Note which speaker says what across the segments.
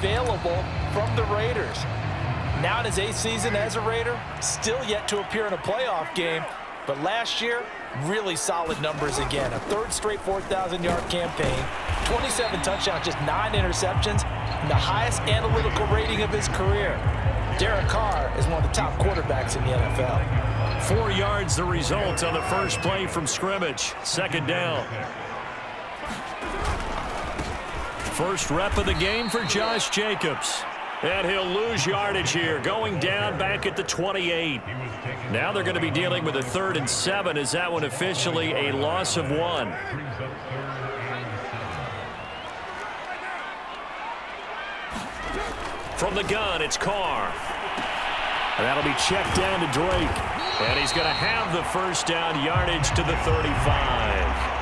Speaker 1: available from the Raiders. Now in his 8th season as a Raider, still yet to appear in a playoff game, but last year, really solid numbers again. A 3rd straight 4,000-yard campaign, 27 touchdowns, just 9 interceptions, and the highest analytical rating of his career. Derek Carr is one of the top quarterbacks in the NFL.
Speaker 2: 4 yards the result on the first play from scrimmage. 2nd down. First rep of the game for Josh Jacobs. And he'll lose yardage here, going down back at the 28. Now they're going to be dealing with a 3rd and 7 as that one officially a loss of 1. From the gun, it's Carr. And that'll be checked down to Drake. And he's going to have the first down, yardage to the 35.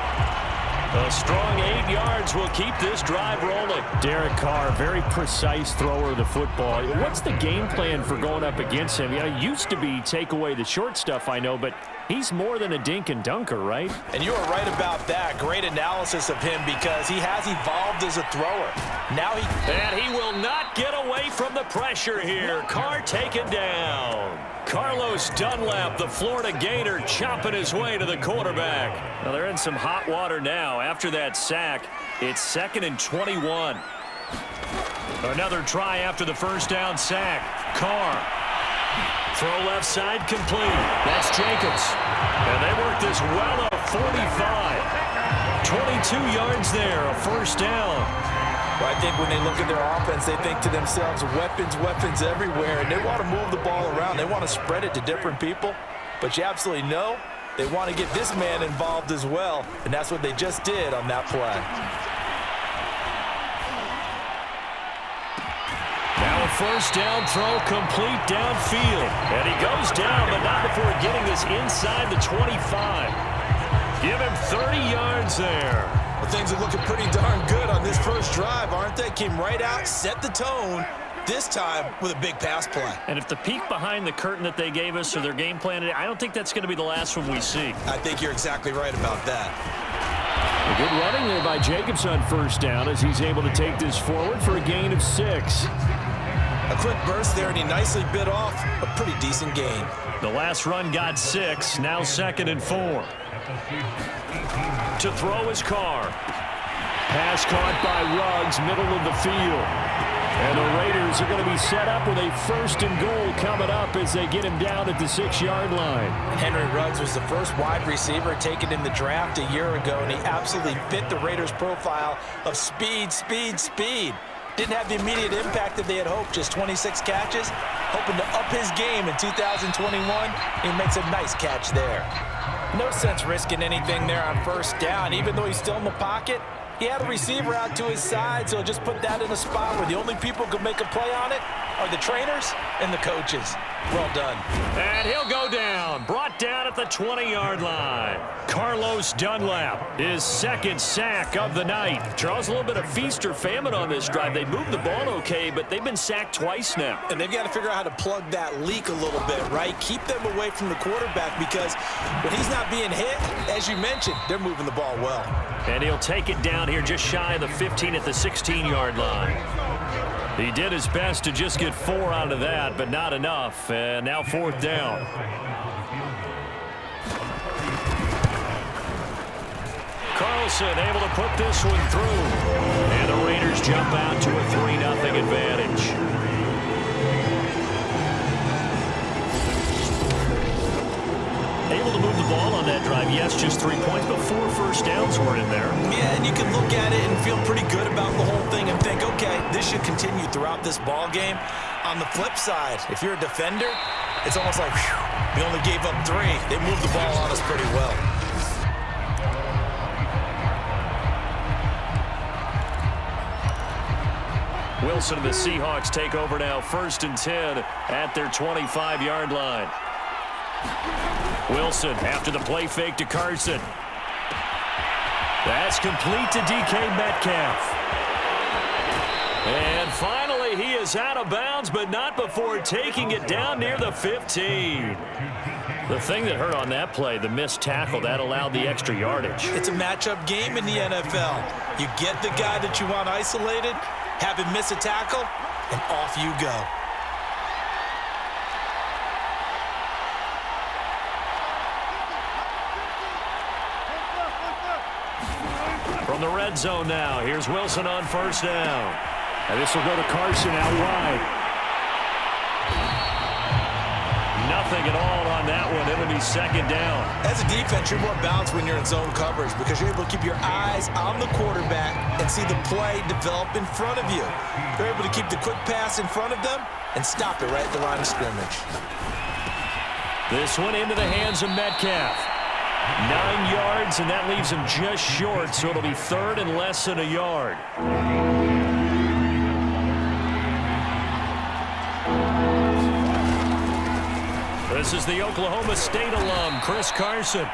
Speaker 2: A strong 8 yards will keep this drive rolling. Derek Carr, very precise thrower of the football. What's the game plan for going up against him? It used to be take away the short stuff, I know, but he's more than a dink and dunker, right?
Speaker 1: And you are right about that. Great analysis of him because he has evolved as a thrower. Now
Speaker 2: he will not get away from the pressure here. Carr taken down. Carlos Dunlap, the Florida Gator, chopping his way to the quarterback. Well, they're in some hot water now. After that sack, it's 2nd and 21. Another try after the first down sack. Carr. Throw left side complete. That's Jacobs. And they work this well up 45. 22 yards there, a first down.
Speaker 1: Well, I think when they look at their offense, they think to themselves, weapons, weapons everywhere, and they want to move the ball around. They want to spread it to different people, but you absolutely know they want to get this man involved as well, and that's what they just did on that play.
Speaker 2: Now a first down throw complete downfield, and he goes down, but not before getting this inside the 25. Give him 30 yards there.
Speaker 1: Well, things are looking pretty darn good on this first drive, aren't they? Came right out, set the tone, this time with a big pass play.
Speaker 2: And if the peek behind the curtain that they gave us or their game plan today, I don't think that's going to be the last one we see.
Speaker 1: I think you're exactly right about that.
Speaker 2: A good running there by Jacobs on first down as he's able to take this forward for a gain of 6.
Speaker 1: A quick burst there, and he nicely bit off a pretty decent gain.
Speaker 2: The last run got 6, now 2nd and 4. To throw his Carr. Pass caught by Ruggs, middle of the field. And the Raiders are going to be set up with a 1st and goal coming up as they get him down at the 6-yard line.
Speaker 1: Henry Ruggs was the first wide receiver taken in the draft a year ago, and he absolutely fit the Raiders' profile of speed, speed, speed. Didn't have the immediate impact that they had hoped, just 26 catches. Hoping to up his game in 2021. He makes a nice catch there. No sense risking anything there on first down. Even though he's still in the pocket, he had a receiver out to his side, so just put that in a spot where the only people who can make a play on it are the trainers and the coaches. Well done.
Speaker 2: And he'll go down. Brought down at the 20-yard line. Carlos Dunlap, his 2nd sack of the night. Charles, a little bit of feast or famine on this drive. They moved the ball okay, but they've been sacked twice now.
Speaker 1: And they've got to figure out how to plug that leak a little bit, right? Keep them away from the quarterback because when he's not being hit, as you mentioned, they're moving the ball well.
Speaker 2: And he'll take it down here just shy of the 15 at the 16-yard line. He did his best to just get 4 out of that, but not enough. And now 4th down. Carlson able to put this one through. And the Raiders jump out to a 3-0 advantage. Able to move the ball on that drive. Yes, just 3 points, but 4 first downs were in there.
Speaker 1: Yeah, and you can look at it and feel pretty good about the whole thing and think, okay, this should continue throughout this ball game. On the flip side, if you're a defender, it's almost like, whew, we only gave up 3. They moved the ball on us pretty well.
Speaker 2: Wilson and the Seahawks take over now, 1st and 10 at their 25-yard line. Wilson after the play fake to Carson. That's complete to DK Metcalf. And finally, he is out of bounds, but not before taking it down near the 15. The thing that hurt on that play, the missed tackle, that allowed the extra yardage.
Speaker 1: It's a matchup game in the NFL. You get the guy that you want isolated, Have him miss a tackle, and off you go.
Speaker 2: From the red zone now, here's Wilson on first down. And this will go to Carson out wide. Nothing at all on that one. It'll be second down.
Speaker 1: As a defense, you're more balanced when you're in zone coverage because you're able to keep your eyes on the quarterback and see the play develop in front of you. You're able to keep the quick pass in front of them and stop it right at the line of scrimmage.
Speaker 2: This one into the hands of Metcalf. 9 yards, and that leaves him just short, so it'll be third and less than a yard. This is the Oklahoma State alum, Chris Carson.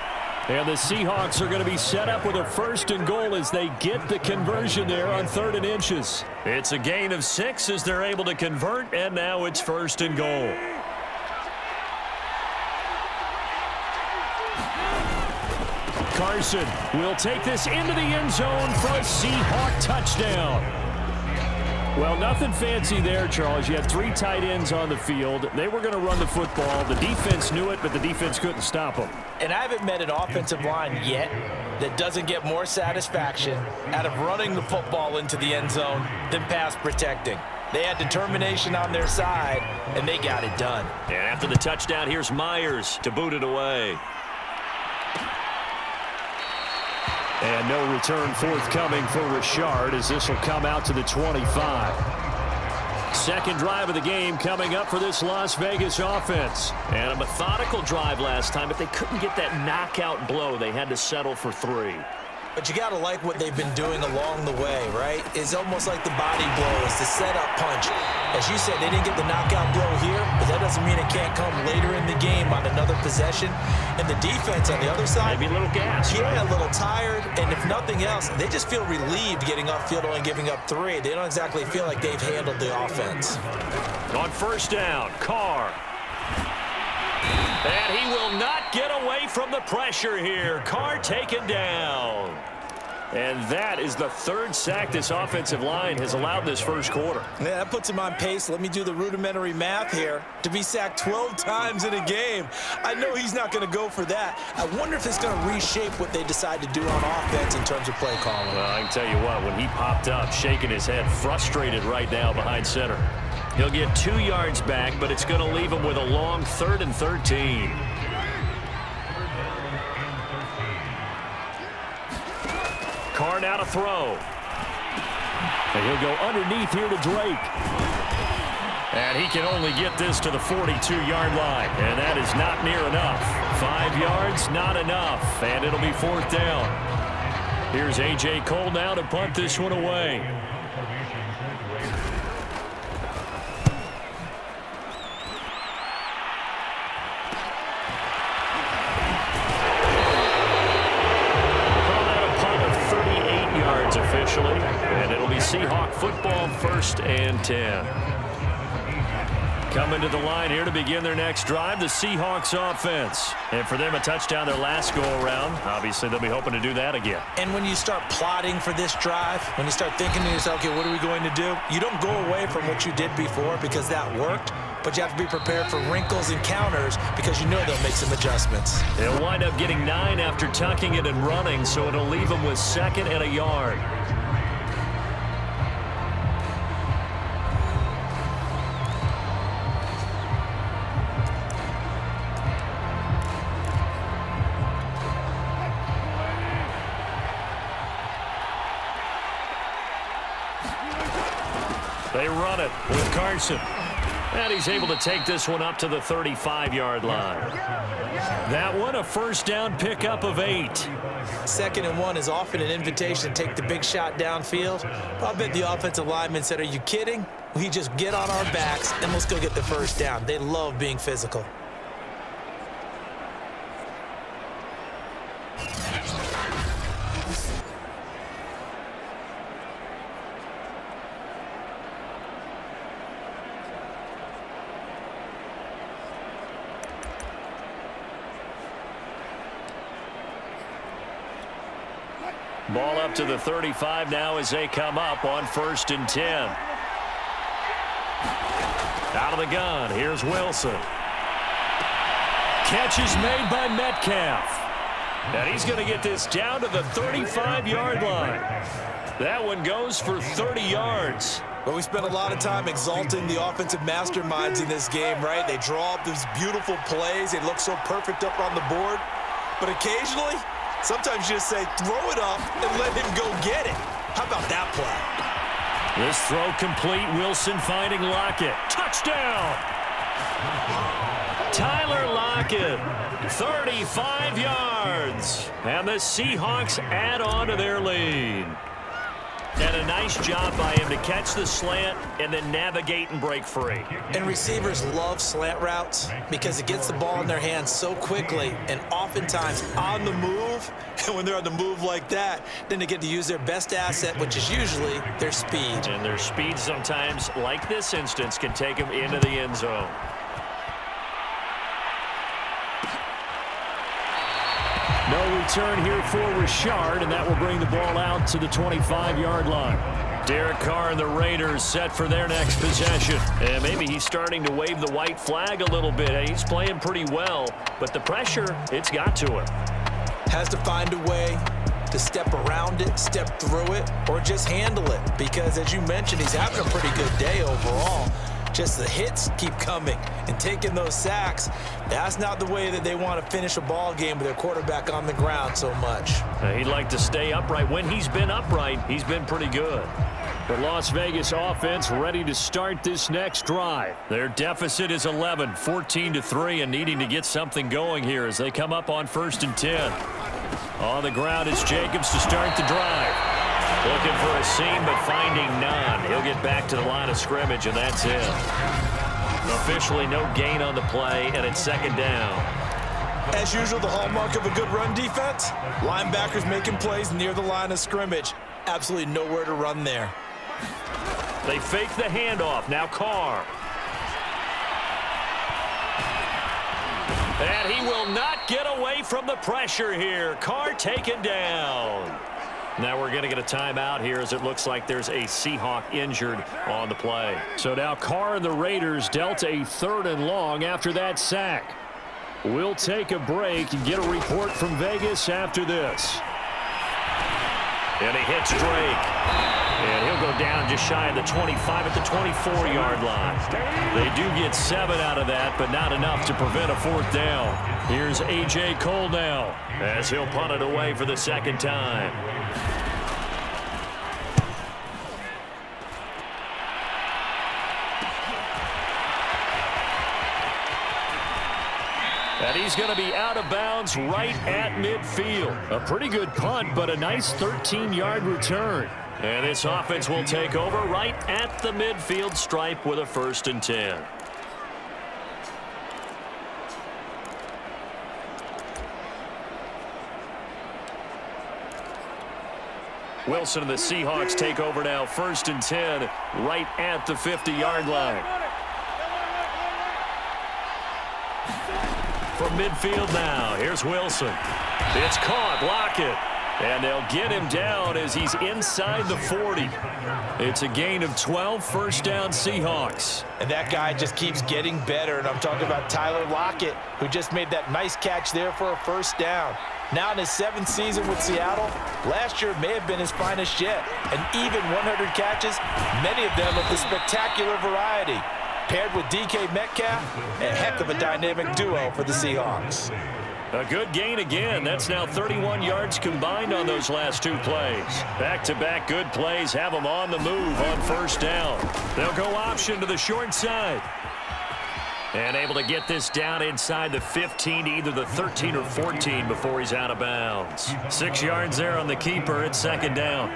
Speaker 2: And the Seahawks are going to be set up with a first and goal as they get the conversion there on 3rd and inches. It's a gain of 6 as they're able to convert, and now it's first and goal. Carson will take this into the end zone for a Seahawk touchdown. Well, nothing fancy there, Charles. You had 3 tight ends on the field. They were going to run the football. The defense knew it, but the defense couldn't stop them.
Speaker 1: And I haven't met an offensive line yet that doesn't get more satisfaction out of running the football into the end zone than pass protecting. They had determination on their side, and they got it done.
Speaker 2: And after the touchdown, here's Myers to boot it away. And no return forthcoming for Richard as this will come out to the 25. Second drive of the game coming up for this Las Vegas offense. And a methodical drive last time, but they couldn't get that knockout blow. They had to settle for 3.
Speaker 1: But you got to like what they've been doing along the way, right? It's almost like the body blow. It's the setup punch. As you said, they didn't get the knockout blow here, but that doesn't mean it can't come later in the game on another possession. And the defense on the other side,
Speaker 2: maybe a little gas.
Speaker 1: Yeah,
Speaker 2: right?
Speaker 1: a little tired. And if nothing else, they just feel relieved getting upfield only giving up 3. They don't exactly feel like they've handled the offense.
Speaker 2: On first down, Carr. And he will not get away from the pressure here. Carr taken down. And that is the 3rd sack this offensive line has allowed this first quarter.
Speaker 1: Yeah, that puts him on pace. Let me do the rudimentary math here. To be sacked 12 times in a game. I know he's not going to go for that. I wonder if it's going to reshape what they decide to do on offense in terms of play calling.
Speaker 2: Well, I can tell you what, when he popped up, shaking his head, frustrated right now behind center. He'll get 2 yards back, but it's going to leave him with a long 3rd and 13. Carr now to throw. And he'll go underneath here to Drake. And he can only get this to the 42-yard line. And that is not near enough. 5 yards, not enough. And it'll be 4th down. Here's A.J. Cole now to punt this one away. Officially, and it'll be Seahawk football 1st and 10. Coming to the line here to begin their next drive, the Seahawks offense. And for them, a touchdown their last go-around. Obviously, they'll be hoping to do that again.
Speaker 1: And when you start plotting for this drive, when you start thinking to yourself, okay, what are we going to do? You don't go away from what you did before because that worked, but you have to be prepared for wrinkles and counters because you know they'll make some adjustments.
Speaker 2: They'll wind up getting 9 after tucking it and running, so it'll leave them with 2nd and a yard. They run it with Carson. And he's able to take this one up to the 35-yard line. That one, a first down pickup of 8.
Speaker 1: 2nd and 1 is often an invitation to take the big shot downfield. I bet the offensive lineman said, are you kidding? We just get on our backs and let's go get the first down. They love being physical.
Speaker 2: Ball up to the 35 now as they come up on 1st and 10. Out of the gun, here's Wilson. Catch is made by Metcalf. And he's going to get this down to the 35-yard line. That one goes for 30 yards.
Speaker 1: Well, we spent a lot of time exalting the offensive masterminds in this game, right? They draw up these beautiful plays. They look so perfect up on the board. But occasionally, sometimes you just say, throw it up and let him go get it. How about that play?
Speaker 2: This throw complete. Wilson finding Lockett. Touchdown! Tyler Lockett, 35 yards. And the Seahawks add on to their lead. And a nice job by him to catch the slant and then navigate and break free.
Speaker 1: And receivers love slant routes because it gets the ball in their hands so quickly and oftentimes on the move. And when they're on the move like that, then they get to use their best asset, which is usually their speed.
Speaker 2: And their speed sometimes, like this instance, can take them into the end zone. No return here for Richard, and that will bring the ball out to the 25-yard line. Derek Carr and the Raiders set for their next possession. And maybe he's starting to wave the white flag a little bit. He's playing pretty well, but the pressure, it's got to him.
Speaker 1: Has to find a way to step around it, step through it, or just handle it. Because as you mentioned, he's having a pretty good day overall. Just the hits keep coming and taking those sacks. That's not the way that they want to finish a ball game with their quarterback on the ground so much.
Speaker 2: He'd like to stay upright. When he's been upright, he's been pretty good. The Las Vegas offense ready to start this next drive. Their deficit is 11, 14-3, and needing to get something going here as they come up on 1st and 10. On the ground is Jacobs to start the drive. Looking for a seam, but finding none. He'll get back to the line of scrimmage, and that's it. Officially no gain on the play, and it's 2nd down.
Speaker 1: As usual, the hallmark of a good run defense, linebackers making plays near the line of scrimmage. Absolutely nowhere to run there.
Speaker 2: They fake the handoff. Now Carr. And he will not get away from the pressure here. Carr taken down. Now we're going to get a timeout here as it looks like there's a Seahawk injured on the play. So now Carr and the Raiders dealt a 3rd and long after that sack. We'll take a break and get a report from Vegas after this. And he hits Drake. And he'll go down just shy of the 25 at the 24-yard line. They do get 7 out of that, but not enough to prevent a 4th down. Here's A.J. Cole now as he'll punt it away for the 2nd time. And he's going to be out of bounds right at midfield. A pretty good punt, but a nice 13-yard return. And this offense will take over right at the midfield stripe with a 1st and 10. Wilson and the Seahawks take over now, 1st and 10, right at the 50-yard line. From midfield now, here's Wilson. It's caught, Lockett. And they'll get him down as he's inside the 40. It's a gain of 12, 1st down Seahawks.
Speaker 1: And that guy just keeps getting better. And I'm talking about Tyler Lockett, who just made that nice catch there for a 1st down. Now in his 7th season with Seattle, last year may have been his finest yet. And even 100 catches, many of them of the spectacular variety. Paired with DK Metcalf, a heck of a dynamic duo for the Seahawks.
Speaker 2: A good gain again. That's now 31 yards combined on those last 2 plays. Back-to-back good plays have them on the move on 1st down. They'll go option to the short side. And able to get this down inside the 15 to either the 13 or 14 before he's out of bounds. 6 yards there on the keeper at 2nd down.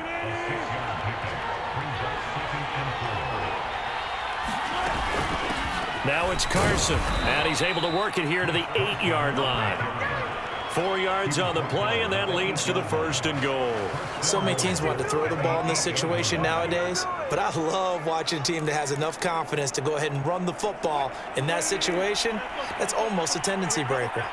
Speaker 2: Now it's Carson, and he's able to work it here to the 8-yard line. 4 yards on the play, and that leads to the 1st and goal.
Speaker 1: So many teams want to throw the ball in this situation nowadays, but I love watching a team that has enough confidence to go ahead and run the football in that situation. That's almost a tendency breaker.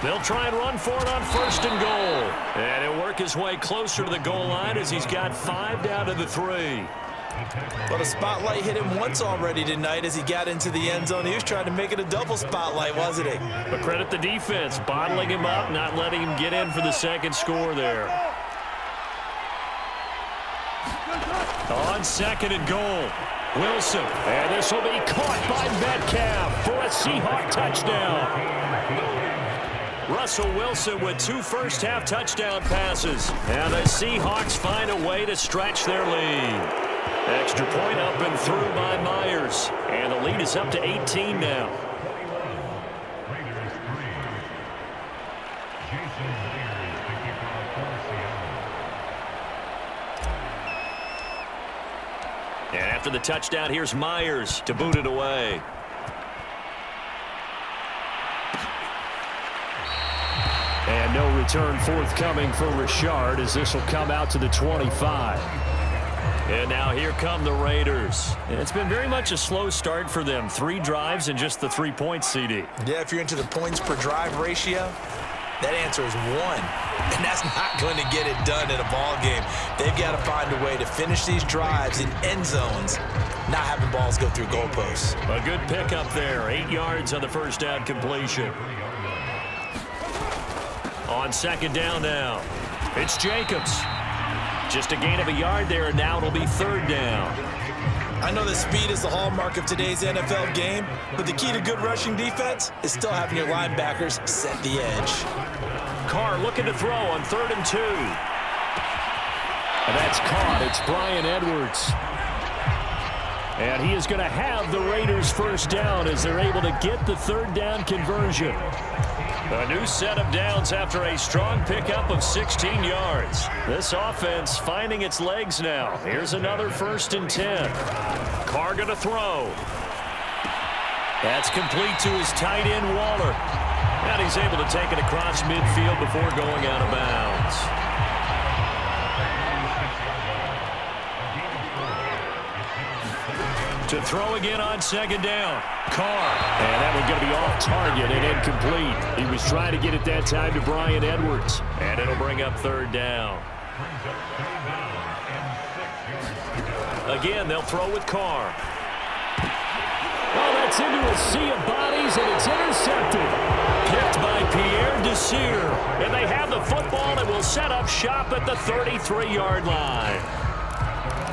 Speaker 2: They'll try and run for it on 1st and goal. And he'll work his way closer to the goal line as he's got 5 down to the 3.
Speaker 1: Well, the spotlight hit him once already tonight as he got into the end zone. He was trying to make it a double spotlight, wasn't he?
Speaker 2: But credit the defense, bottling him up, not letting him get in for the second score there. On 2nd and goal, Wilson. And this will be caught by Metcalf for a Seahawk touchdown. Russell Wilson with 2 first-half touchdown passes. And the Seahawks find a way to stretch their lead. Extra point up and through by Myers. And the lead is up to 18 now. And after the touchdown, here's Myers to boot it away. And no return forthcoming for Richard as this will come out to the 25. And now here come the Raiders. And it's been very much a slow start for them. 3 drives and just the 3 points, CD.
Speaker 1: Yeah, if you're into the points per drive ratio, that answer is 1. And that's not going to get it done in a ball game. They've got to find a way to finish these drives in end zones, not having balls go through goalposts.
Speaker 2: A good pickup there. 8 yards on the first down completion. On 2nd down now, it's Jacobs. Just a gain of a yard there, and now it'll be 3rd down.
Speaker 1: I know that speed is the hallmark of today's NFL game, but the key to good rushing defense is still having your linebackers set the edge.
Speaker 2: Carr looking to throw on 3rd and 2. And that's caught. It's Bryan Edwards. And he is going to have the Raiders' first down as they're able to get the 3rd down conversion. A new set of downs after a strong pickup of 16 yards. This offense finding its legs now. Here's another 1st and 10. Carr going to throw. That's complete to his tight end, Waller. And he's able to take it across midfield before going out of bounds. To throw again on 2nd down. Carr. And that one going to be off target and incomplete. He was trying to get it that time to Bryan Edwards. And it'll bring up 3rd down. Again, they'll throw with Carr. Oh, that's into a sea of bodies, and it's intercepted. Picked by Pierre Desir. And they have the football and will set up shop at the 33-yard line.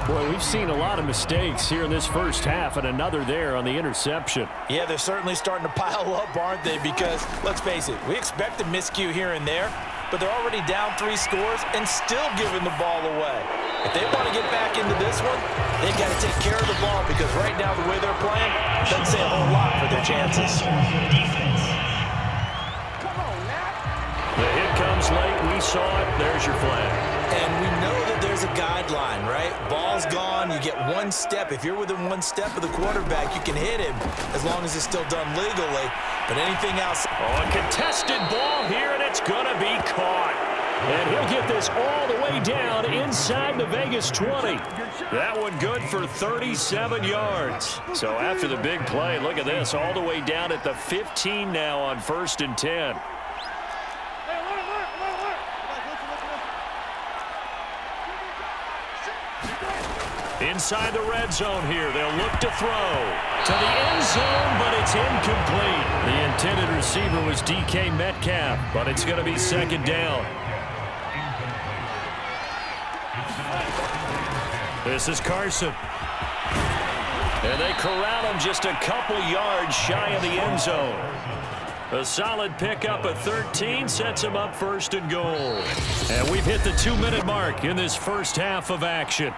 Speaker 2: Boy, we've seen a lot of mistakes here in this first half, and another there on the interception.
Speaker 1: Yeah, they're certainly starting to pile up, aren't they? Because, let's face it, we expect a miscue here and there, but they're already down 3 scores and still giving the ball away. If they want to get back into this one, they've got to take care of the ball because right now the way they're playing doesn't say a whole lot for their chances.
Speaker 2: The hit comes late. We saw it. There's your flag.
Speaker 1: And we know that there's a guideline, right? Ball's gone. You get 1 step. If you're within 1 step of the quarterback, you can hit him as long as it's still done legally. But anything else...
Speaker 2: Oh, a contested ball here, and it's going to be caught. And he'll get this all the way down inside the Vegas 20. That one good for 37 yards. So after the big play, look at this, all the way down at the 15 now on 1st and 10. Inside the red zone here. They'll look to throw to the end zone, but it's incomplete. The intended receiver was DK Metcalf, but it's going to be 2nd down. This is Carson. And they corral him just a couple yards shy of the end zone. A solid pickup at 13 sets him up 1st and goal. And we've hit the 2-minute mark in this first half of action.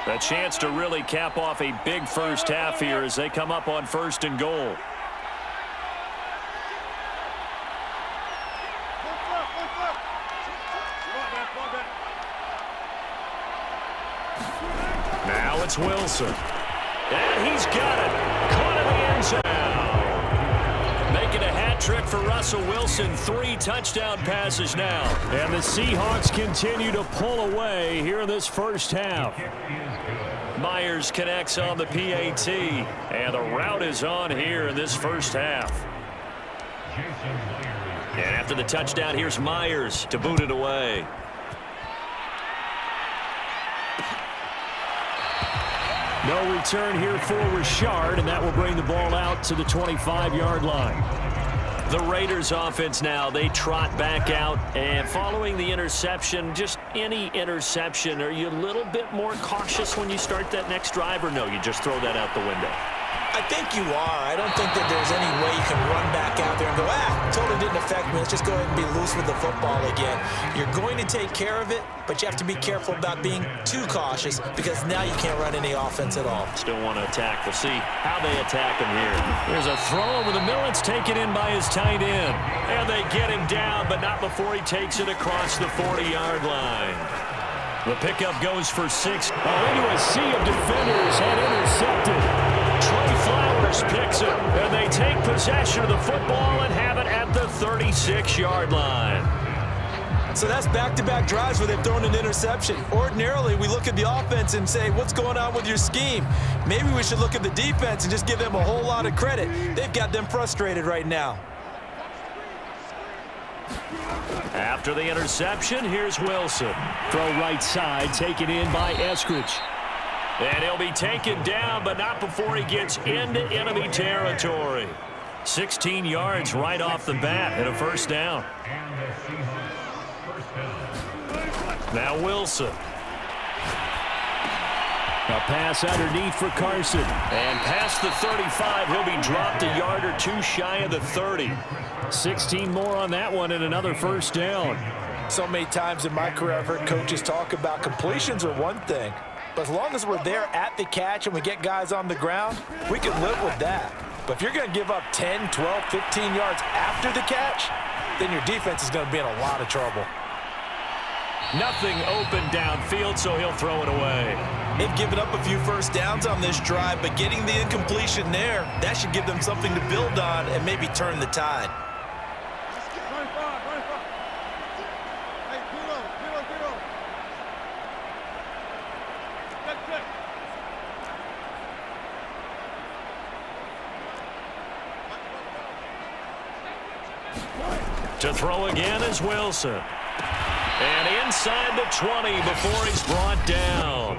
Speaker 2: A chance to really cap off a big first half here as they come up on 1st and goal. Now it's Wilson. And he's got it. Caught in the end zone. Making a hat trick for Russell Wilson. 3 touchdown passes now. And the Seahawks continue to pull away here in this first half. Myers connects on the PAT. And the route is on here in this first half. And after the touchdown, here's Myers to boot it away. No return here for Richard, and that will bring the ball out to the 25-yard line. The Raiders offense now, they trot back out, and following the interception, just any interception, are you a little bit more cautious when you start that next drive, or no, you just throw that out the window?
Speaker 1: I think you are. I don't think that there's any way you can run back out there and go, totally didn't affect me. Let's just go ahead and be loose with the football again. You're going to take care of it, but you have to be careful about being too cautious because now you can't run any offense at all.
Speaker 2: Still want to attack. We'll see how they attack him here. There's a throw over the middle. It's taken in by his tight end. And they get him down, but not before he takes it across the 40-yard line. The pickup goes for 6. Into a sea of defenders and intercepted. Trey Flowers picks it, and they take possession of the football and have it at the 36-yard line.
Speaker 1: So that's back-to-back drives where they've thrown an interception. Ordinarily, we look at the offense and say, what's going on with your scheme? Maybe we should look at the defense and just give them a whole lot of credit. They've got them frustrated right now.
Speaker 2: After the interception, here's Wilson. Throw right side, taken in by Eskridge. And he'll be taken down, but not before he gets into enemy territory. 16 yards right off the bat and a first down. Now Wilson. A pass underneath for Carson. And past the 35, he'll be dropped a yard or two shy of the 30. 16 more on that one and another first down.
Speaker 1: So many times in my career, I've heard coaches talk about completions are one thing. But as long as we're there at the catch and we get guys on the ground, we can live with that. But if you're going to give up 10, 12, 15 yards after the catch, then your defense is going to be in a lot of trouble.
Speaker 2: Nothing open downfield, so he'll throw it away.
Speaker 1: They've given up a few first downs on this drive, but getting the incompletion there, that should give them something to build on and maybe turn the tide.
Speaker 2: To throw again is Wilson. And inside the 20 before he's brought down.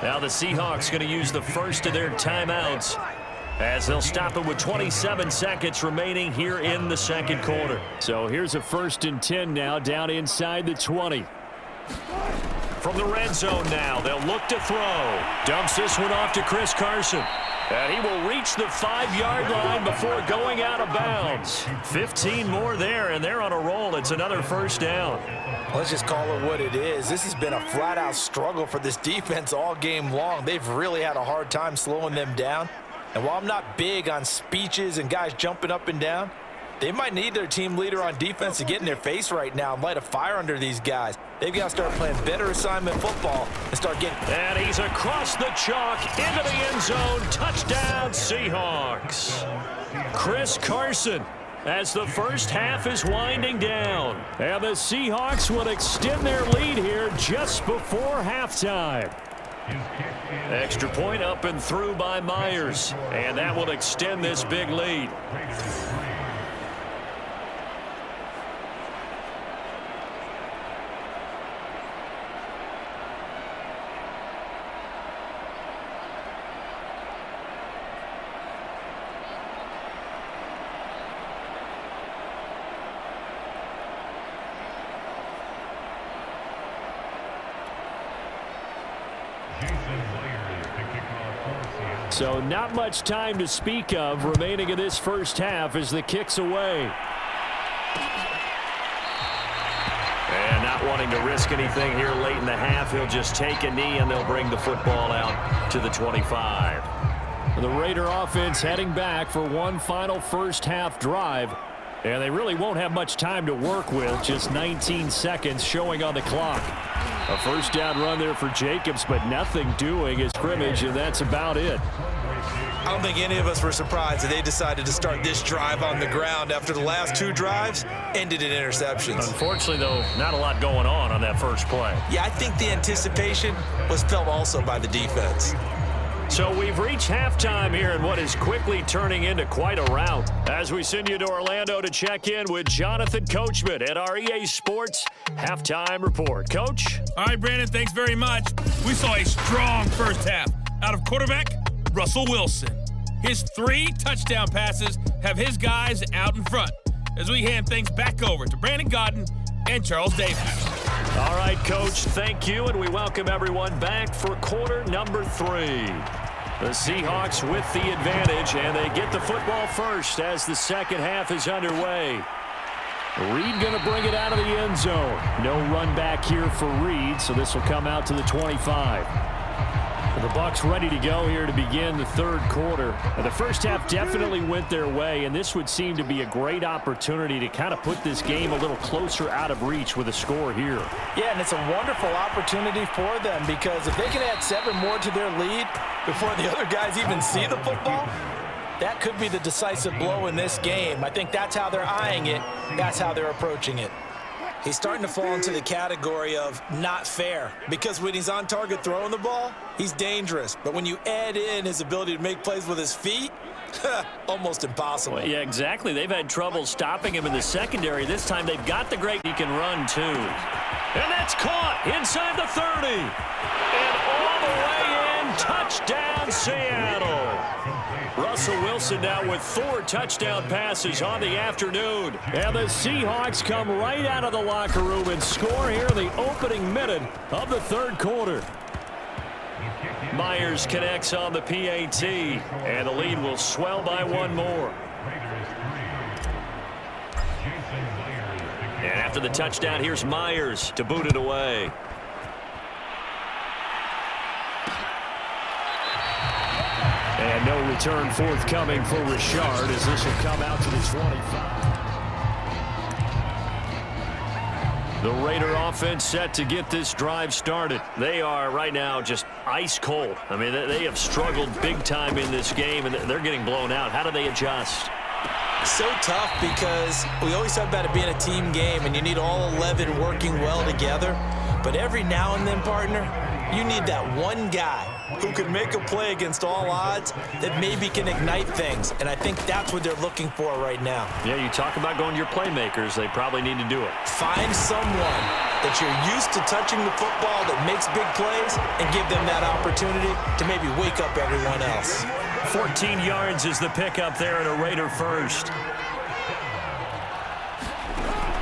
Speaker 2: Now the Seahawks going to use the first of their timeouts as they'll stop it with 27 seconds remaining here in the second quarter. So here's a 1st and 10 now down inside the 20. From the red zone now, they'll look to throw. Dumps this one off to Chris Carson. And he will reach the 5-yard line before going out of bounds. 15 more there, and they're on a roll. It's another first down.
Speaker 1: Let's just call it what it is. This has been a flat-out struggle for this defense all game long. They've really had a hard time slowing them down. And while I'm not big on speeches and guys jumping up and down, they might need their team leader on defense to get in their face right now and light a fire under these guys. They've got to start playing better assignment football and start getting...
Speaker 2: And he's across the chalk into the end zone. Touchdown, Seahawks. Chris Carson as the first half is winding down. And the Seahawks will extend their lead here just before halftime. Extra point up and through by Myers. And that will extend this big lead. So not much time to speak of remaining in this first half as the kick's away. And not wanting to risk anything here late in the half, he'll just take a knee and they'll bring the football out to the 25. The Raider offense heading back for one final first half drive. And they really won't have much time to work with, just 19 seconds showing on the clock. A first down run there for Jacobs, but nothing doing as scrimmage, and that's about it.
Speaker 1: I don't think any of us were surprised that they decided to start this drive on the ground after the last two drives ended in interceptions.
Speaker 2: Unfortunately, though, not a lot going on that first play.
Speaker 1: Yeah, I think the anticipation was felt also by the defense.
Speaker 2: So we've reached halftime here in what is quickly turning into quite a rout. As we send you to Orlando to check in with Jonathan Coachman at our EA Sports Halftime Report. Coach?
Speaker 3: All right, Brandon, thanks very much. We saw a strong first half out of quarterback Russell Wilson. His 3 touchdown passes have his guys out in front as we hand things back over to Brandon Godden and Charles Davis.
Speaker 2: All right, Coach, thank you, and we welcome everyone back for quarter number 3. The Seahawks with the advantage, and they get the football first as the second half is underway. Reed going to bring it out of the end zone. No run back here for Reed, so this will come out to the 25. The Bucs ready to go here to begin the third quarter. The first half definitely went their way, and this would seem to be a great opportunity to kind of put this game a little closer out of reach with a score here.
Speaker 1: Yeah, and it's a wonderful opportunity for them because if they can add 7 more to their lead before the other guys even see the football, that could be the decisive blow in this game. I think that's how they're eyeing it. That's how they're approaching it. He's starting to fall into the category of not fair because when he's on target throwing the ball, he's dangerous. But when you add in his ability to make plays with his feet, almost impossible.
Speaker 2: Well, yeah, exactly. They've had trouble stopping him in the secondary. This time they've got the great he can run, too. And that's caught inside the 30. And all the way in, touchdown Seattle. Russell Wilson now with 4 touchdown passes on the afternoon. And the Seahawks come right out of the locker room and score here in the opening minute of the third quarter. Myers connects on the PAT, and the lead will swell by 1 more. And after the touchdown, here's Myers to boot it away. And no return forthcoming for Richard as this will come out to the 25. The Raider offense set to get this drive started. They are right now just ice cold. I mean, they have struggled big time in this game, and they're getting blown out. How do they adjust?
Speaker 1: So tough because we always talk about it being a team game, and you need all 11 working well together. But every now and then, partner, you need that one guy who can make a play against all odds that maybe can ignite things. And I think that's what they're looking for right now.
Speaker 2: Yeah, you talk about going to your playmakers. They probably need to do it.
Speaker 1: Find someone that you're used to touching the football that makes big plays and give them that opportunity to maybe wake up everyone else.
Speaker 2: 14 yards is the pickup there at a Raider first.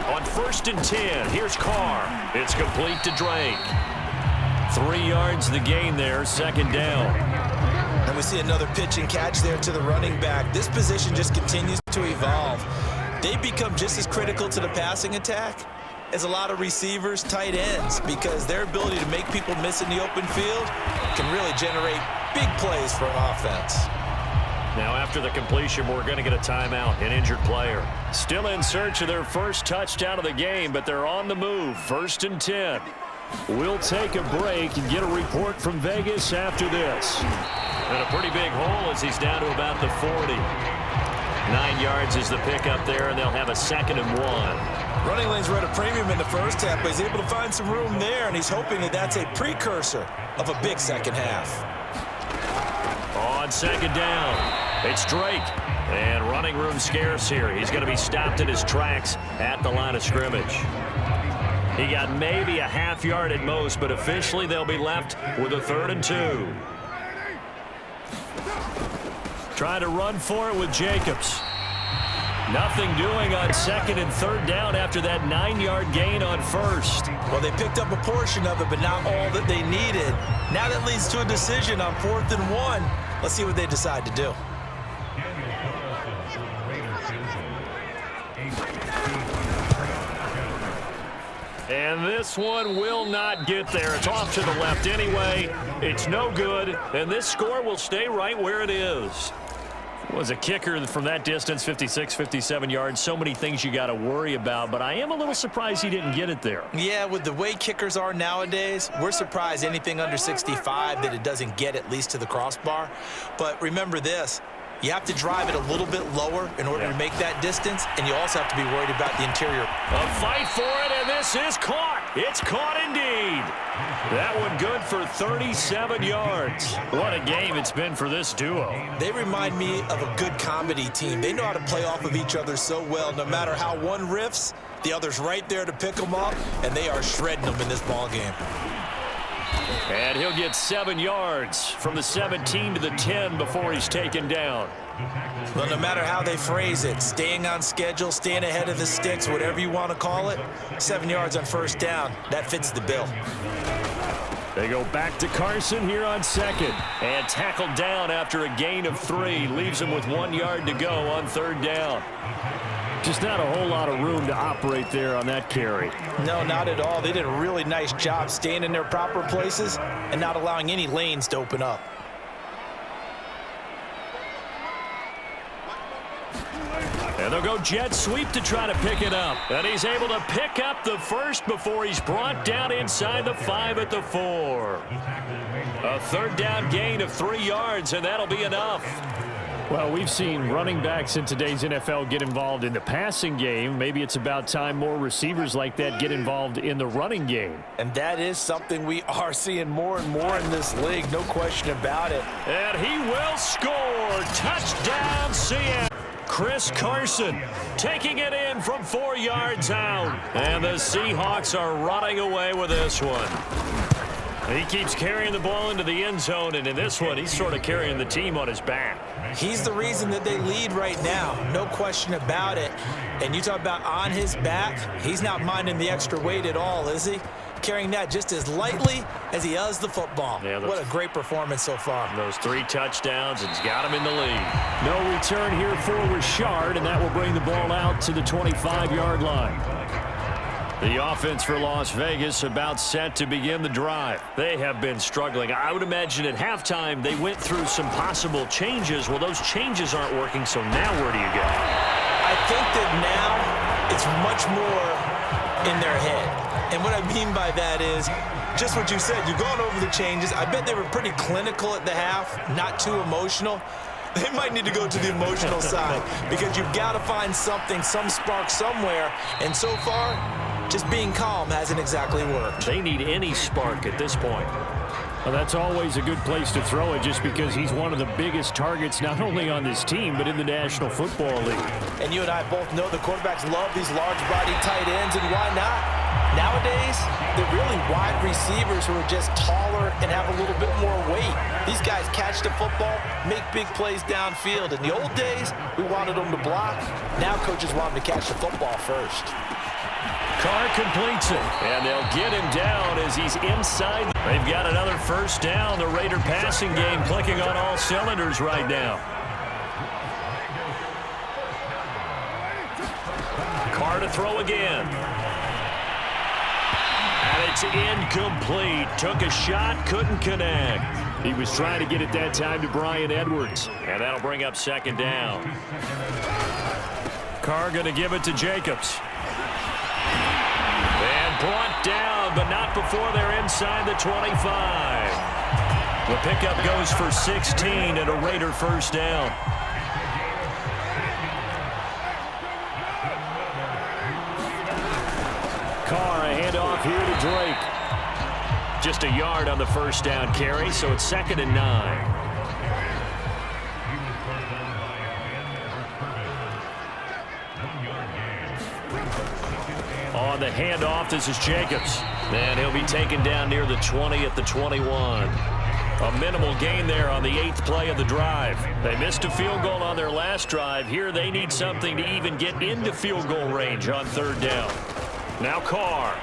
Speaker 2: On 1st and 10, here's Carr. It's complete to Drake. 3 yards the gain there, second down.
Speaker 1: And we see another pitch and catch there to the running back. This position just continues to evolve. They become just as critical to the passing attack as a lot of receivers, tight ends, because their ability to make people miss in the open field can really generate big plays for an offense.
Speaker 2: Now after the completion, we're going to get a timeout, an injured player. Still in search of their first touchdown of the game, but they're on the move. 1st and 10. We'll take a break and get a report from Vegas after this. And a pretty big hole as he's down to about the 40. 9 yards is the pickup there, and they'll have a 2nd and 1.
Speaker 1: Running lanes were at a premium in the first half, but he's able to find some room there, and he's hoping that that's a precursor of a big second half.
Speaker 2: On 2nd down, it's Drake. And running room scarce here. He's going to be stopped in his tracks at the line of scrimmage. He got maybe a half yard at most, but officially they'll be left with a 3rd and 2. Trying to run for it with Jacobs. Nothing doing on 2nd and 3rd down after that 9-yard gain on 1st.
Speaker 1: Well, they picked up a portion of it, but not all that they needed. Now that leads to a decision on 4th and 1. Let's see what they decide to do.
Speaker 2: And this one will not get there. It's off to the left anyway. It's no good, and this score will stay right where it is. Was a kicker from that distance, 56, 57 yards. So many things you got to worry about, but I am a little surprised he didn't get it there.
Speaker 1: Yeah, with the way kickers are nowadays, we're surprised anything under 65 that it doesn't get at least to the crossbar. But remember this, you have to drive it a little bit lower in order to make that distance, and you also have to be worried about the interior.
Speaker 2: A fight for it, and this is caught. It's caught indeed. That one good for 37 yards. What a game it's been for this duo.
Speaker 1: They remind me of a good comedy team. They know how to play off of each other so well. No matter how one riffs, the other's right there to pick them up, and they are shredding them in this ball game.
Speaker 2: And he'll get 7 yards from the 17 to the 10 before he's taken down.
Speaker 1: Well, no matter how they phrase it, staying on schedule, staying ahead of the sticks, whatever you want to call it, 7 yards on first down, that fits the bill.
Speaker 2: They go back to Carson here on second. And tackled down after a gain of 3. Leaves him with 1 yard to go on third down. Just not a whole lot of room to operate there on that carry.
Speaker 1: No, not at all. They did a really nice job staying in their proper places and not allowing any lanes to open up.
Speaker 2: And they'll go jet sweep to try to pick it up. And he's able to pick up the first before he's brought down inside the 5 at the 4. A third down gain of 3 yards, and that'll be enough.
Speaker 4: Well, we've seen running backs in today's NFL get involved in the passing game. Maybe it's about time more receivers like that get involved in the running game.
Speaker 1: And that is something we are seeing more and more in this league, no question about it.
Speaker 2: And he will score. Touchdown, Seahawks. Chris Carson taking it in from 4 yards out. And the Seahawks are running away with this one. He keeps carrying the ball into the end zone, and in this one, he's sort of carrying the team on his back.
Speaker 1: He's the reason that they lead right now, no question about it. And you talk about on his back, he's not minding the extra weight at all, is he? Carrying that just as lightly as he does the football. Yeah, what a great performance so far.
Speaker 2: Those 3 touchdowns, it's got him in the lead.
Speaker 4: No return here for Richard, and that will bring the ball out to the 25-yard line.
Speaker 2: The offense for Las Vegas about set to begin the drive. They have been struggling. I would imagine at halftime they went through some possible changes. Well, those changes aren't working, so now where do you go?
Speaker 1: I think that now it's much more in their head. And what I mean by that is just what you said. You've gone over the changes. I bet they were pretty clinical at the half, not too emotional. They might need to go to the emotional side because you've got to find something, some spark somewhere. And so far, just being calm hasn't exactly worked.
Speaker 2: They need any spark at this point.
Speaker 4: Well, that's always a good place to throw it just because he's one of the biggest targets not only on this team but in the National Football League.
Speaker 1: And you and I both know the quarterbacks love these large-body tight ends, and why not? Nowadays, they're really wide receivers who are just taller and have a little bit more weight. These guys catch the football, make big plays downfield. In the old days, we wanted them to block. Now coaches want them to catch the football first.
Speaker 2: Carr completes it, and they'll get him down as he's inside. They've got another first down. The Raider passing game clicking on all cylinders right now. Carr to throw again. And it's incomplete. Took a shot, couldn't connect.
Speaker 4: He was trying to get it that time to Bryan Edwards.
Speaker 2: And that'll bring up second down. Carr going to give it to Jacobs. And brought down, but not before they're inside the 25. The pickup goes for 16 and a Raider first down.
Speaker 4: Carr, a handoff here to Drake.
Speaker 2: Just a yard on the first down carry, so it's 2nd and 9. On the handoff, this is Jacobs. And he'll be taken down near the 20 at the 21. A minimal gain there on the 8th play of the drive. They missed a field goal on their last drive. Here they need something to even get into field goal range on third down. Now Carr.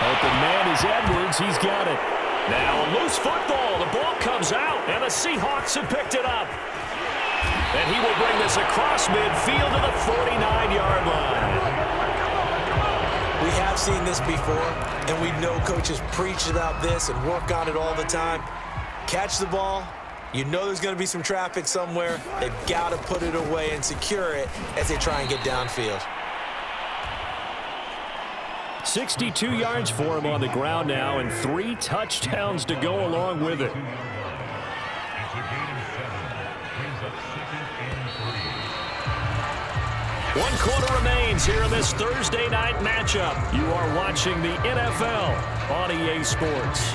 Speaker 4: Open man is Edwards. He's got it.
Speaker 2: Now a loose football. The ball comes out, and the Seahawks have picked it up. And he will bring this across midfield to the 49-yard line.
Speaker 1: We have seen this before, and we know coaches preach about this and work on it all the time. Catch the ball. You know there's going to be some traffic somewhere. They've got to put it away and secure it as they try and get downfield.
Speaker 4: 62 yards for him on the ground now and 3 touchdowns to go along with it.
Speaker 2: 1 quarter remains here in this Thursday night matchup. You are watching the NFL on EA Sports.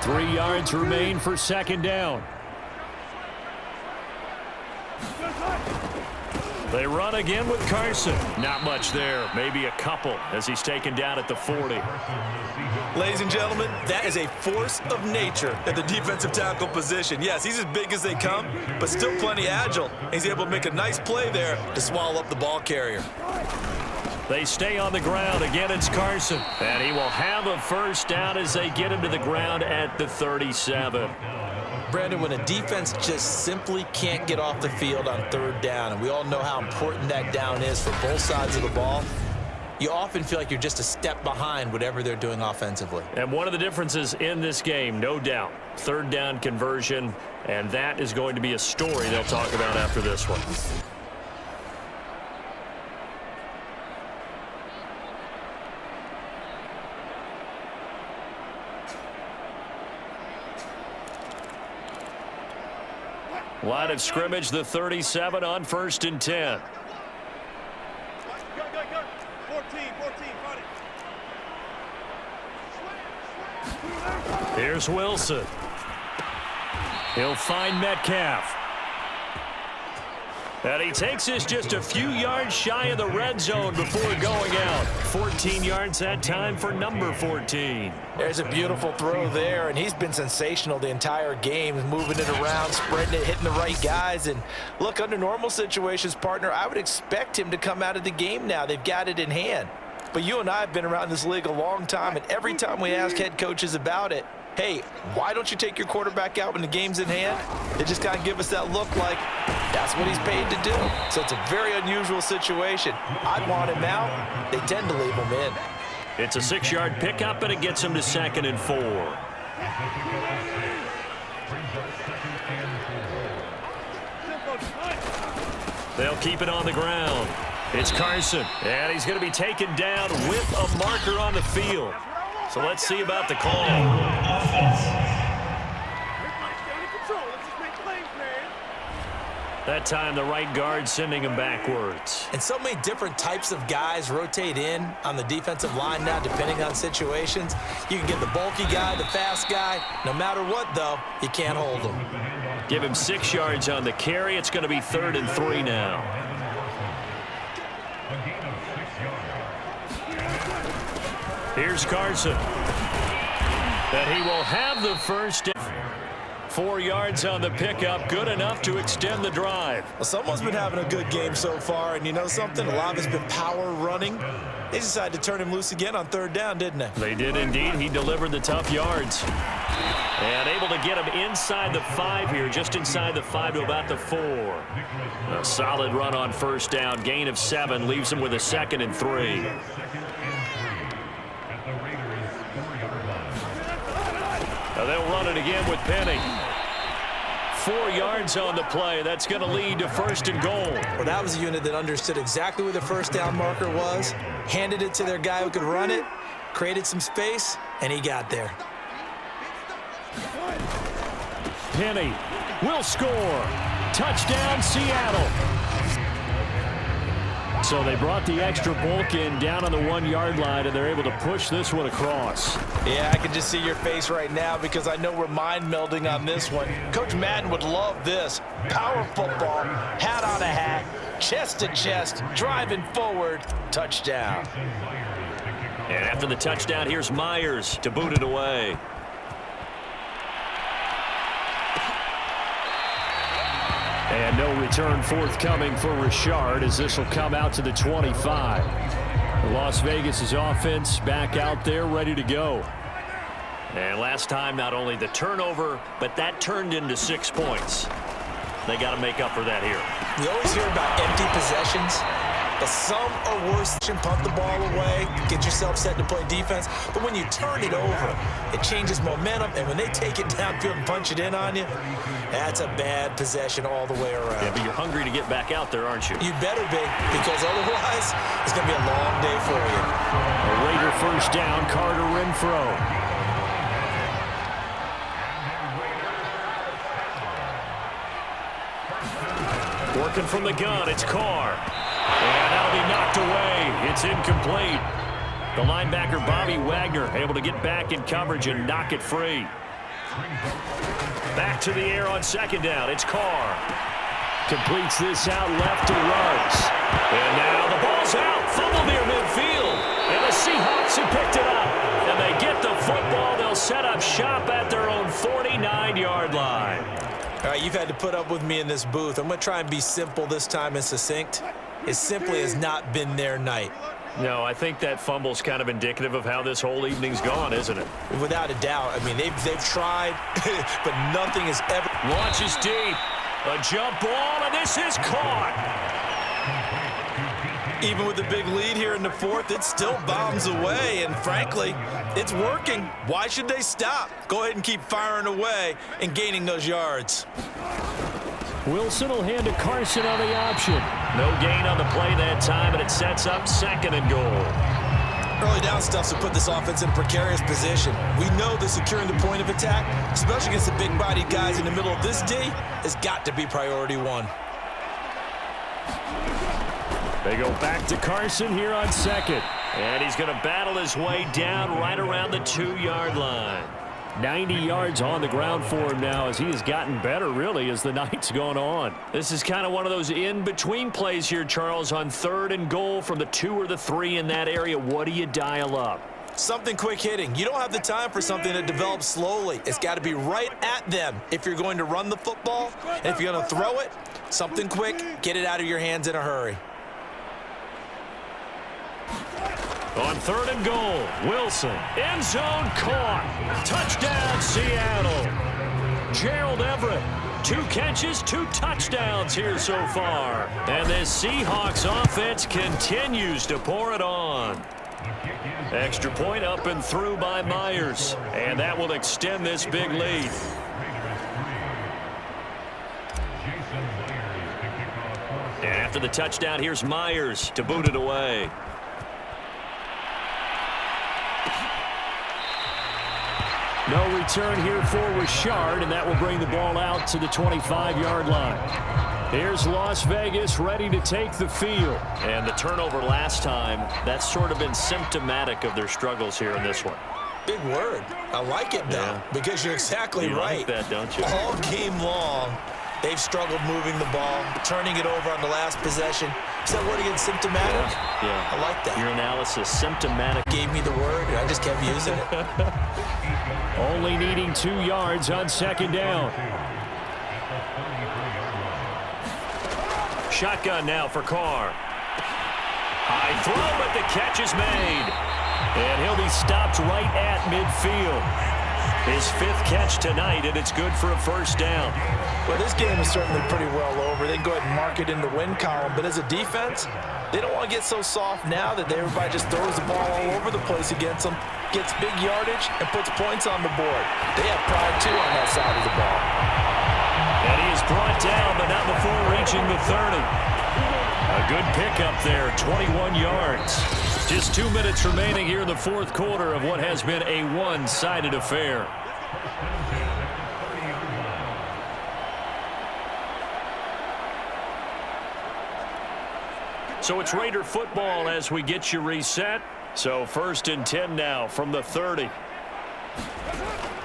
Speaker 2: Three yards remain for second down. They run again with Carson. Not much there. Maybe a couple as he's taken down at the 40.
Speaker 1: Ladies and gentlemen, that is a force of nature at the defensive tackle position. Yes, he's as big as they come, but still plenty agile. He's able to make a nice play there to swallow up the ball carrier.
Speaker 2: They stay on the ground. Again, it's Carson. And he will have a first down as they get him to the ground at the 37.
Speaker 1: Brandon, when a defense just simply can't get off the field on third down, and we all know how important that down is for both sides of the ball, you often feel like you're just a step behind whatever they're doing offensively.
Speaker 2: And one of the differences in this game, no doubt, third down conversion, and that is going to be a story they'll talk about after this one. Line of scrimmage, the 37 on 1st and 10. 14. Here's Wilson. He'll find Metcalf. And he takes this just a few yards shy of the red zone before going out. 14 yards that time for number 14.
Speaker 1: There's a beautiful throw there, and he's been sensational the entire game, moving it around, spreading it, hitting the right guys. And look, under normal situations, partner, I would expect him to come out of the game now. They've got it in hand. But you and I have been around this league a long time, and every time we ask head coaches about it, hey, why don't you take your quarterback out when the game's in hand? They just kind of give us that look like that's what he's paid to do. So it's a very unusual situation. I'd want him out. They tend to leave him in.
Speaker 2: It's a 6-yard pickup, and it gets him to 2nd and 4. They'll keep it on the ground. It's Carson, and he's going to be taken down with a marker on the field. So let's see about the call. That time, the right guard sending him backwards.
Speaker 1: And so many different types of guys rotate in on the defensive line now, depending on situations. You can get the bulky guy, the fast guy. No matter what, though, you can't hold him.
Speaker 2: Give him 6 yards on the carry. It's going to be 3rd and 3 now. Here's Carson. And he will have the first down. 4 yards on the pickup, good enough to extend the drive.
Speaker 1: Well, someone's been having a good game so far, and you know something? A lot of it's been power running. They decided to turn him loose again on 3rd down, didn't they?
Speaker 2: They did indeed. He delivered the tough yards. And able to get him inside the 5 here, just inside the 5 to about the 4. A solid run on 1st down. Gain of 7 leaves him with a 2nd and 3. Now they'll run it again with Penny. 4 yards on the play. That's going to lead to 1st and goal.
Speaker 1: Well, that was a unit that understood exactly where the 1st down marker was, handed it to their guy who could run it, created some space, and he got there.
Speaker 2: Penny will score. Touchdown, Seattle. So they brought the extra bulk in down on the 1-yard line, and they're able to push this one across.
Speaker 1: Yeah, I can just see your face right now because I know we're mind melding on this one. Coach Madden would love this. Power football, hat on a hat, chest to chest, driving forward, touchdown.
Speaker 2: And after the touchdown, here's Myers to boot it away. And no return forthcoming for Richard as this will come out to the 25. Las Vegas' offense back out there ready to go. And last time, not only the turnover, but that turned into 6 points. They got to make up for that here.
Speaker 1: You always hear about empty possessions, but some are worse. Punt the ball away, get yourself set to play defense. But when you turn it over, it changes momentum. And when they take it downfield and punch it in on you, that's a bad possession all the way around.
Speaker 2: Yeah, but you're hungry to get back out there, aren't you?
Speaker 1: You better be, because otherwise it's going to be a long day for you.
Speaker 2: A Raider 1st down, Carter Renfro. Working from the gun, it's Carr. And that'll be knocked away. It's incomplete. The linebacker, Bobby Wagner, able to get back in coverage and knock it free. Back to the air on second down. It's Carr. Completes this out left to Ruggs. And now the ball's out. Fumble near midfield. And the Seahawks have picked it up. And they get the football. They'll set up shop at their own 49-yard line.
Speaker 1: All right, you've had to put up with me in this booth. I'm going to try and be simple this time and succinct. It simply has not been their night.
Speaker 2: No, I think that fumble's kind of indicative of how this whole evening's gone, isn't it?
Speaker 1: Without a doubt. I mean, they've tried, but nothing has ever...
Speaker 2: Launches deep. A jump ball, and this is caught.
Speaker 1: Even with the big lead here in the fourth, it still bombs away, and frankly, it's working. Why should they stop? Go ahead and keep firing away and gaining those yards.
Speaker 4: Wilson will hand to Carson on the option.
Speaker 2: No gain on the play that time, and it sets up second and goal.
Speaker 1: Early down stuff to put this offense in a precarious position. We know that securing the point of attack, especially against the big-bodied guys in the middle of this D, has got to be priority one.
Speaker 4: They go back to Carson here on second.
Speaker 2: And he's going to battle his way down right around the 2-yard line.
Speaker 4: 90 yards on the ground for him now as he has gotten better, really, as the night's gone on.
Speaker 2: This is kind of one of those in-between plays here, Charles, on third and goal from the 2 or the 3 in that area. What do you dial up?
Speaker 1: Something quick hitting. You don't have the time for something that develops slowly. It's got to be right at them if you're going to run the football. And if you're going to throw it, something quick, get it out of your hands in a hurry.
Speaker 2: On third and goal, Wilson, end zone caught. Touchdown, Seattle. Gerald Everett, 2 catches, 2 touchdowns here so far. And this Seahawks offense continues to pour it on. Extra point up and through by Myers. And that will extend this big lead. And after the touchdown, here's Myers to boot it away.
Speaker 4: No return here for Richard, and that will bring the ball out to the 25-yard line. Here's Las Vegas ready to take the field.
Speaker 2: And the turnover last time, that's sort of been symptomatic of their struggles here in this one.
Speaker 1: Big word. I like it, though, because you're exactly right.
Speaker 2: You like that, don't you?
Speaker 1: All game long, they've struggled moving the ball, turning it over on the last possession. Is that word again, symptomatic?
Speaker 2: Yeah.
Speaker 1: I like that.
Speaker 2: Your analysis, symptomatic.
Speaker 1: Gave me the word, and I just kept using it.
Speaker 4: Only needing 2 yards on second down.
Speaker 2: Shotgun now for Carr. High throw, but the catch is made. And he'll be stopped right at midfield. His 5th catch tonight, and it's good for a first down.
Speaker 1: Well, this game is certainly pretty well over. They can go ahead and mark it in the win column. But as a defense, they don't want to get so soft now that everybody just throws the ball all over the place against them, gets big yardage, and puts points on the board. They have pride, too, on that side of the ball.
Speaker 2: And he is brought down, but not before reaching the 30. A good pickup there, 21 yards. Just 2 minutes remaining here in the fourth quarter of what has been a one-sided affair. So it's Raider football as we get you reset. So 1st and 10 now from the 30.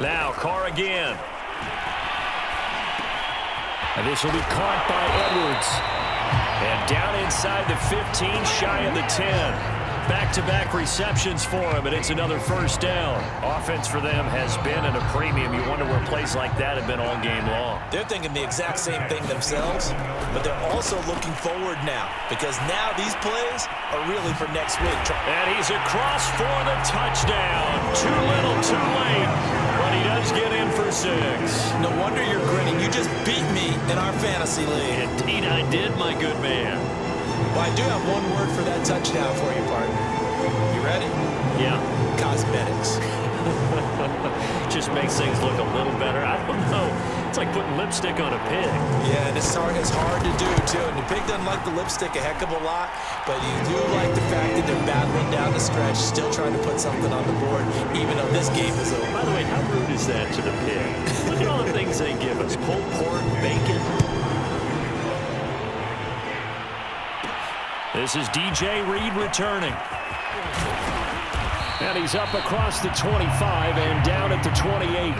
Speaker 2: Now Carr again.
Speaker 4: And this will be caught by Edwards.
Speaker 2: And down inside the 15, shy of the 10. Back-to-back receptions for him, and it's another first down. Offense for them has been at a premium. You wonder where plays like that have been all game long.
Speaker 1: They're thinking the exact same thing themselves, but they're also looking forward now, because now these plays are really for next week.
Speaker 2: And he's across for the touchdown. Too little, too late, but he does get in for 6.
Speaker 1: No wonder you're grinning. You just beat me in our fantasy league.
Speaker 2: Indeed I did, my good man.
Speaker 1: Well, I do have one word for that touchdown for you, partner. You ready?
Speaker 2: Yeah.
Speaker 1: Cosmetics.
Speaker 2: Just makes things look a little better. I don't know. It's like putting lipstick on a pig.
Speaker 1: Yeah, and it's hard to do, too. And the pig doesn't like the lipstick a heck of a lot, but you do like the fact that they're battling down the stretch, still trying to put something on the board, even though this game is over.
Speaker 2: By the way, how rude is that to the pig? Look at all the things they give us. Pulled pork, bacon.
Speaker 4: This is DJ Reed returning. And he's up across the 25 and down at the 28.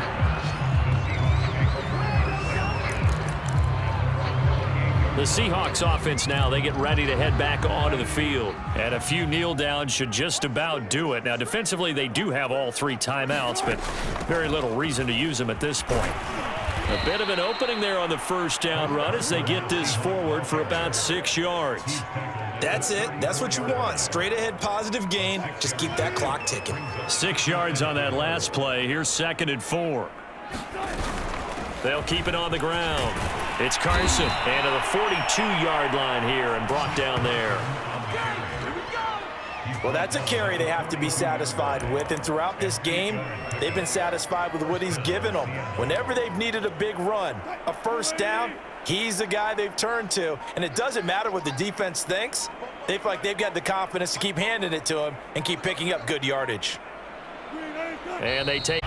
Speaker 4: The Seahawks offense now, they get ready to head back onto the field. And a few kneel downs should just about do it. Now, defensively, they do have all 3 timeouts, but very little reason to use them at this point. A bit of an opening there on the first down run as they get this forward for about 6 yards.
Speaker 1: That's it. That's what you want. Straight ahead positive gain. Just keep that clock ticking.
Speaker 4: 6 yards on that last play. Here's 2nd and 4. They'll keep it on the ground. It's Carson. And to the 42-yard line here and brought down there.
Speaker 1: Well, that's a carry they have to be satisfied with. And throughout this game, they've been satisfied with what he's given them. Whenever they've needed a big run, a first down, he's the guy they've turned to. And it doesn't matter what the defense thinks. They feel like they've got the confidence to keep handing it to him and keep picking up good yardage.
Speaker 4: And they take...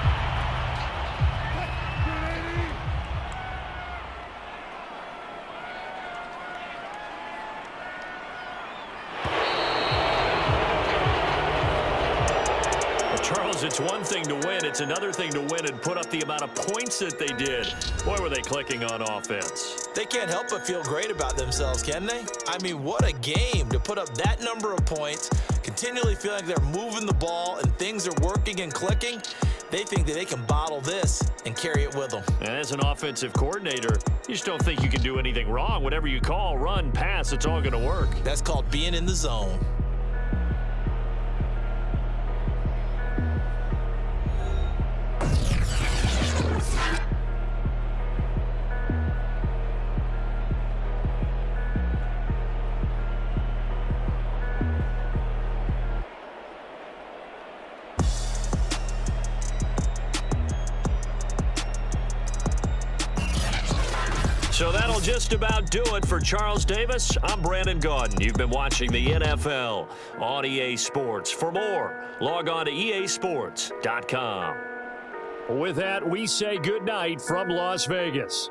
Speaker 4: Charles, it's one thing to win. It's another thing to win and put up the amount of points that they did. Boy, were they clicking on offense.
Speaker 1: They can't help but feel great about themselves, can they? I mean, what a game to put up that number of points, continually feeling like they're moving the ball and things are working and clicking. They think that they can bottle this and carry it with them.
Speaker 4: And as an offensive coordinator, you just don't think you can do anything wrong. Whatever you call, run, pass, it's all going to work.
Speaker 1: That's called being in the zone.
Speaker 2: So that'll just about do it for Charles Davis. I'm Brandon Gaudin. You've been watching the NFL on EA Sports. For more, log on to easports.com.
Speaker 4: With that, we say goodnight from Las Vegas.